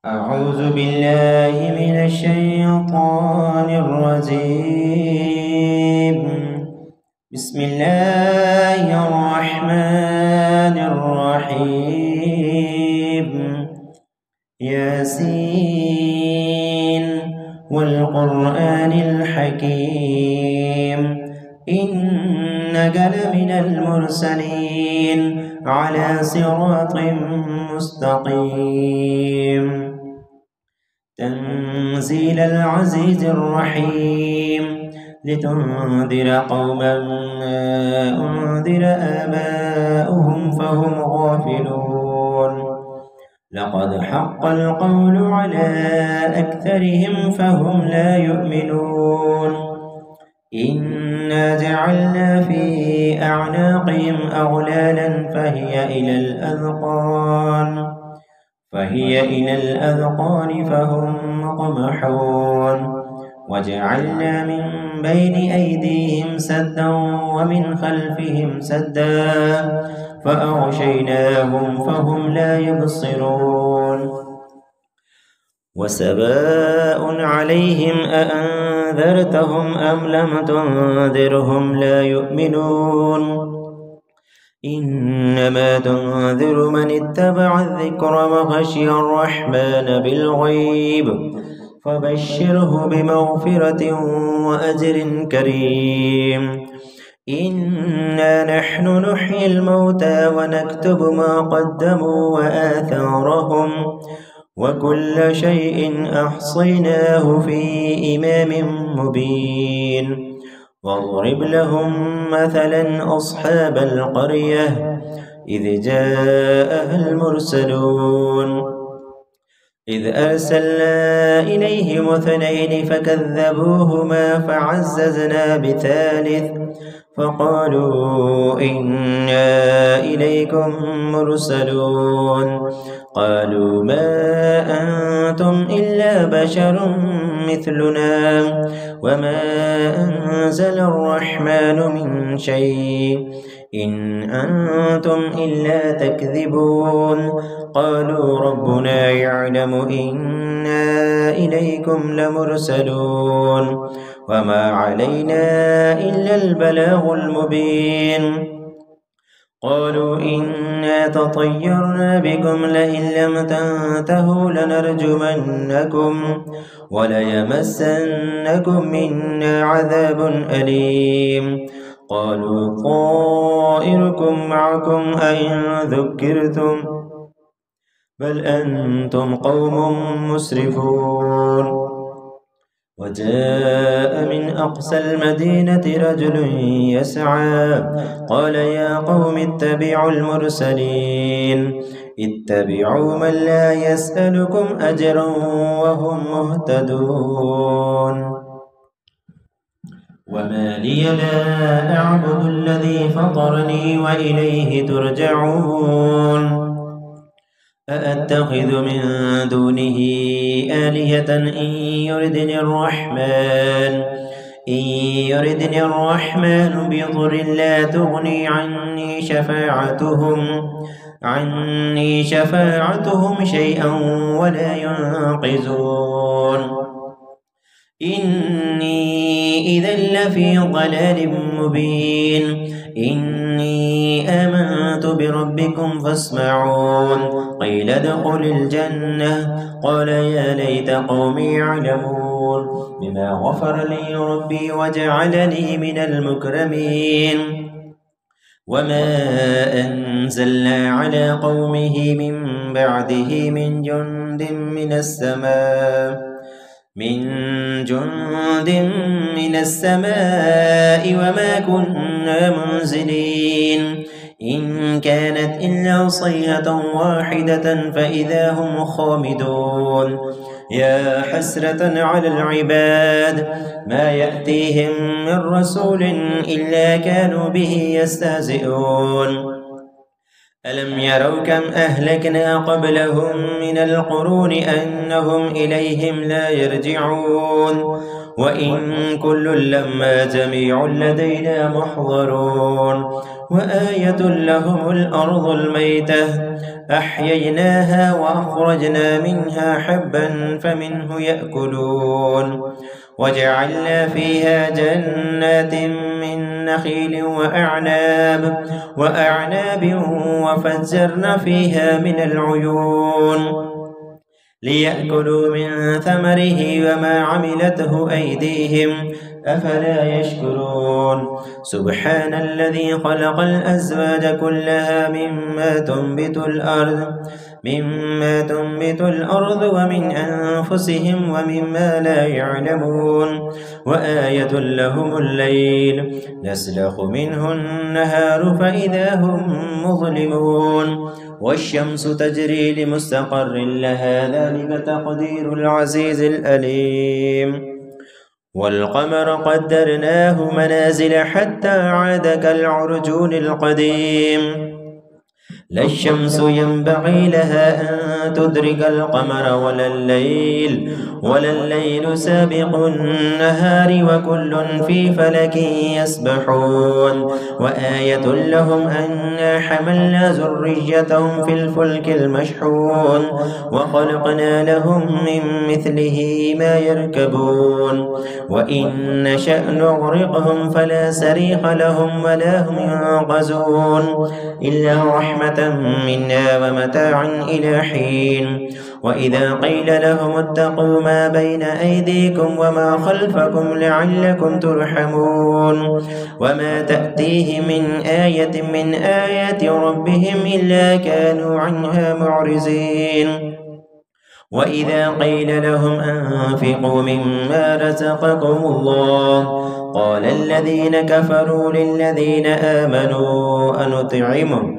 أعوذ بالله من الشيطان الرجيم. بسم الله الرحمن الرحيم. ياسين والقرآن الحكيم إنك لمن المرسلين على صراط مستقيم. تنزيل العزيز الرحيم لتنذر قوما ما أنذر آباؤهم فهم غافلون. لقد حق القول على أكثرهم فهم لا يؤمنون. إنا جعلنا في أعناقهم أغلالا فهي إلى الأذقان فهم مقمحون. وجعلنا من بين أيديهم سدا ومن خلفهم سدا فأغشيناهم فهم لا يبصرون. وسواء عليهم أأنذرتهم أم لم تنذرهم لا يؤمنون. إنما تنذر من اتبع الذكر وخشي الرحمن بالغيب فبشره بمغفرة وأجر كريم. إنا نحن نحيي الموتى ونكتب ما قدموا وآثارهم وكل شيء أحصيناه في إمام مبين. واضرب لهم مثلا أصحاب القرية إذ جاءها المرسلون إذ أرسلنا إليهم 2 فكذبوهما فعززنا بثالث فقالوا إنا إليكم مرسلون. قالوا ما أنتم إلا بشر مثلنا وما أنزل الرحمن من شيء إن أنتم إلا تكذبون. قالوا ربنا يعلم إنا إليكم لمرسلون وما علينا إلا البلاغ المبين. قالوا إنا تطيرنا بكم لئن لم تنتهوا لنرجمنكم وليمسنكم منا عذاب أليم. قالوا طائركم معكم أئن ذكرتم بل أنتم قوم مسرفون. وجاء من أقصى المدينة رجل يسعى قال يا قوم اتبعوا المرسلين اتبعوا من لا يسألكم أجرا وهم مهتدون. وما لي لا أعبد الذي فطرني وإليه ترجعون. أأتخذ من دونه آلهة إن يردني الرحمن بضر لا تغني عني شفاعتهم شيئا ولا ينقذون. إني إذا لفي ضلال مبين. إني آمنت بربكم فاسمعون. قيل ادخل الجنة قال يا ليت قومي يعلمون بما غفر لي ربي وجعلني من المكرمين. وما أنزلنا على قومه من بعده من جند من السماء وما كنا منزلين. إن كانت إلا صيحة واحدة فإذا هم خامدون. يا حسرة على العباد ما يأتيهم من رسول إلا كانوا به يستهزئون. ألم يروا كم أهلكنا قبلهم من القرون أنهم إليهم لا يرجعون. وإن كل لما جميع لدينا محضرون. وآية لهم الأرض الميتة أحييناها وأخرجنا منها حبا فمنه يأكلون وجعلنا فيها جنات من نخيل وأعناب وفجرنا فيها من العيون ليأكلوا من ثمره وما عملته أيديهم أفلا يشكرون سبحان الذي خلق الأزواج كلها مما تنبت الأرض ومن أنفسهم ومما لا يعلمون وآية لهم الليل نسلخ منه النهار فإذا هم مظلمون والشمس تجري لمستقر لها ذلك تقدير العزيز الأليم والقمر قدرناه منازل حتى عاد كالعرجون القديم لا الشمس ينبغي لها أن تدرك القمر ولا الليل سابق النهار وكل في فلك يسبحون وآية لهم أنا حملنا ذريتهم في الفلك المشحون وخلقنا لهم من مثله ما يركبون وإن نشأ نغرقهم فلا صريخ لهم ولا هم ينقذون إلا رحمة منا ومتاع إلى حين وإذا قيل لهم اتقوا ما بين أيديكم وما خلفكم لعلكم ترحمون وما تأتيهم من آية من آيات ربهم إلا كانوا عنها معرضين وإذا قيل لهم أنفقوا مما رزقكم الله قال الذين كفروا للذين آمنوا أنطعم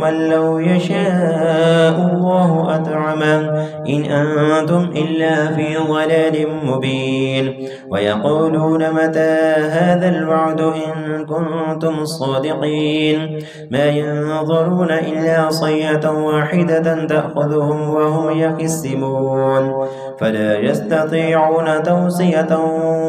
من لو يشاء الله أطعمه إن أنتم إلا في ضلال مبين ويقولون متى هذا الوعد إن كنتم صادقين ما ينظرون إلا صيحة واحدة تأخذهم وهم يخصمون فلا يستطيعون توصية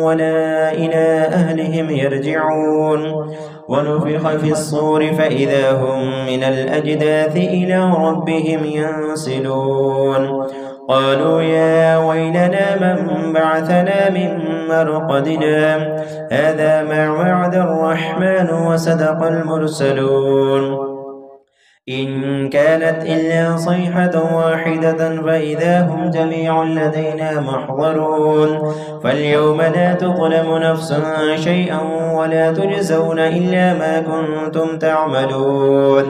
ولا إلى أهلهم يرجعون ونفخ في الصور فإذا هم من الأجداث إلى ربهم ينسلون قالوا يا ويلنا من بعثنا من مرقدنا هذا ما وعد الرحمن وصدق المرسلون إن كانت إلا صيحة واحدة فإذا هم جميع لدينا محضرون فاليوم لا تظلم نفس شيئا ولا تجزون إلا ما كنتم تعملون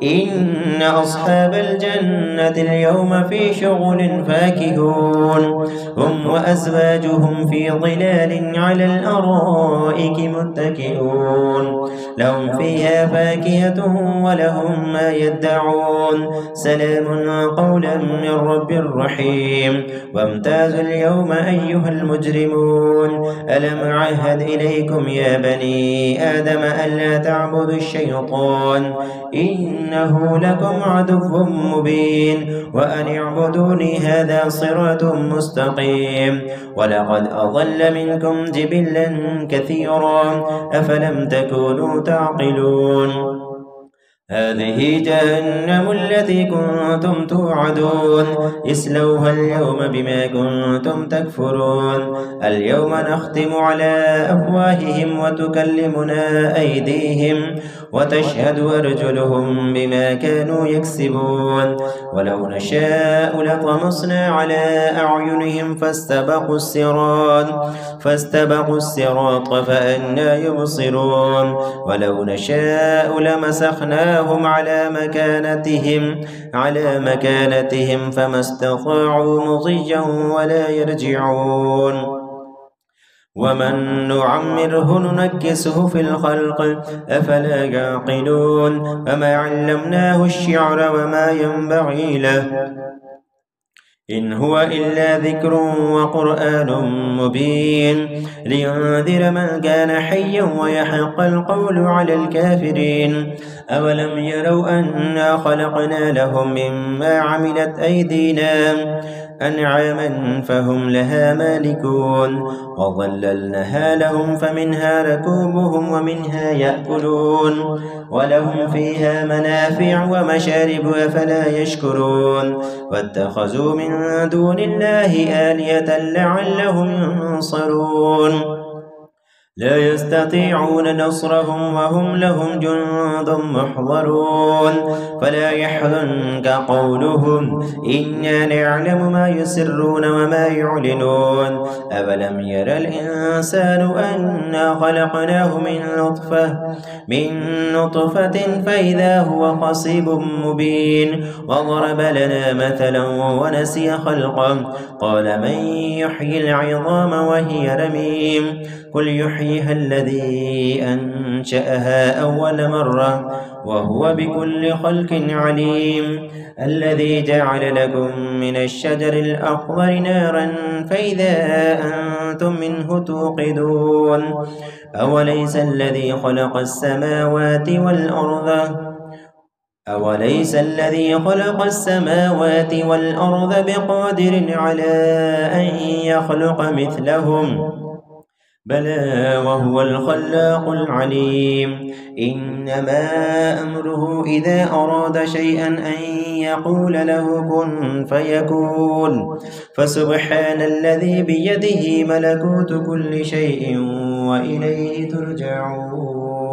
إن أصحاب الجنة اليوم في شغل فاكهون هم وأزواجهم في ظلال على الأرائك متكئون لهم فيها فاكهة ولهم ما يدعون سلام قولا من رب رحيم وامتازوا اليوم أيها المجرمون ألم أعهد إليكم يا بني آدم ألا تعبدوا الشيطان إنه لكم عدو مبين وأن اعبدوني هذا صراط مستقيم ولقد أضل منكم جبلا كثيرا أفلم تكونوا تعقلون هذه جهنم التي كنتم توعدون اصلوها اليوم بما كنتم تكفرون اليوم نختم على أفواههم وتكلمنا أيديهم وتشهد أرجلهم بما كانوا يكسبون ولو نشاء لطمسنا على أعينهم فاستبقوا الصراط فأنى يبصرون ولو نشاء لمسخناهم على مكانتهم فما استطاعوا مضيا ولا يرجعون ومن نعمره ننكسه في الخلق أفلا يعقلون وما علمناه الشعر وما ينبغي له إن هو إلا ذكر وقرآن مبين لينذر من كان حيا ويحق القول على الكافرين. أولم يروا أنا خلقنا لهم مما عملت أيدينا أنعاما فهم لها مالكون وظللناها لهم فمنها ركوبهم ومنها يأكلون ولهم فيها منافع ومشارب أفلا يشكرون واتخذوا من دون الله آلية لعلهم ينصرون لا يستطيعون نصرهم وهم لهم جند محضرون فلا يحزنك قولهم إنا نعلم ما يسرون وما يعلنون أولم ير الإنسان أنا خلقناه من نطفة فإذا هو خصيب مبين وضرب لنا مثلا ونسي خلقه قال من يحيي العظام وهي رميم قل يحييها الذي أنشأها أول مرة وهو بكل خلق عليم الذي جعل لكم من الشجر الأخضر نارا فإذا أنتم منه توقدون أوليس الذي خلق السماوات والأرض بقادر على أن يخلق مثلهم بلى وهو الخلاق العليم إنما أمره إذا أراد شيئا أن يقول له كن فيكون فسبحان الذي بيده ملكوت كل شيء وإليه ترجعون.